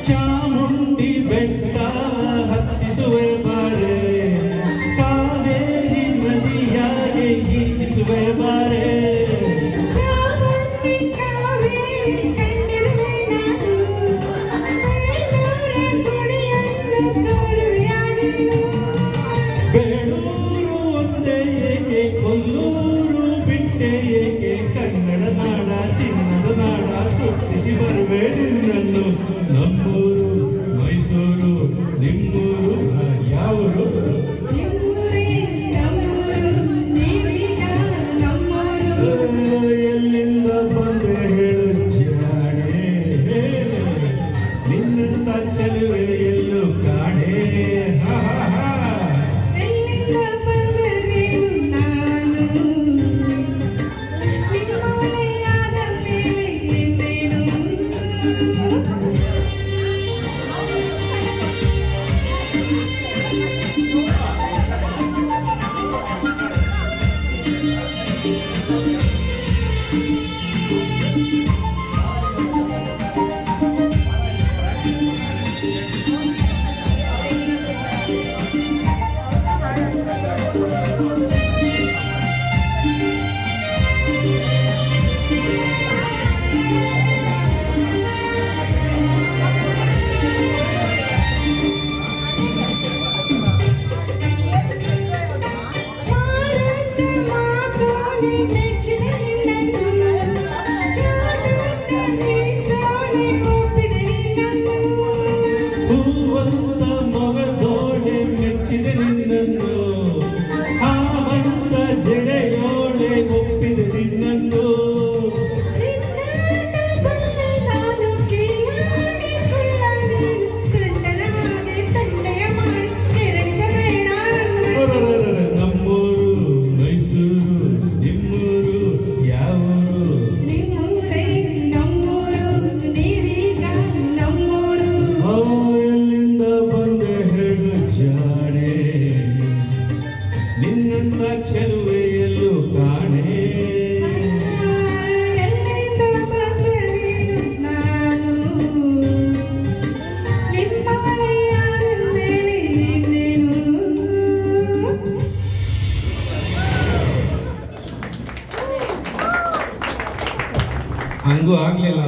ಚಾಮುಂಡಿ ಬೆಟ್ಟ ಹತ್ತಿಸುವೆ ಬಾರೆ, ಕಾವೇರಿ ನದಿಯಾಗೆ ಗೀತಿಸುವೆ ಬಾರೆ. ಬೇಳೂರು ಒಂದೇ ಏಕೆ, ಕೊಲ್ಲೂರು ಬಿಟ್ಟೆ ಏಕೆ, ಕನ್ನಡ ನಾಡ ಚಿನ್ನದ ನಾಡ ಸೃಷ್ಟಿಸಿ ಬರುವೆ ನಿನ್ನನ್ನು. ನಮ್ಮೂರು ಮೈಸೂರು, ನಿಮ್ಮೂರು ಯಾವರು? ಎಲ್ಲಿಂದ ಬಂದೆ ಹೇಳು ಜಾಣೆ, ನಿನ್ನಂತ ಚೆಲುವೆ ಎಲ್ಲೂ ಕಾಣೆ. ಹೂವಂತ ಮೊಗದೋಡೆ ಮೆಚ್ಚಿದೆ ನಿನ್ನನ್ನು, ಹಾವಂತ ಜಡೆಯೋಡೆ ಒಪ್ಪಿದೆ ನಿನ್ನನ್ನು. ನಮ್ಮೂರು ಮೈಸೂರು, ನಿಮ್ಮೂರು ಯಾವೂರು? ಎಲ್ಲಿಂದ ಬಂದೆ ಹೇಳು ಜಾಣೆ, ನಿನ್ನಂತ ಚೆಲುವೆ ಎಲ್ಲೂ ಕಾಣೆ. ಹಂಗೂ ಆಗ್ಲಿಲ್ಲ.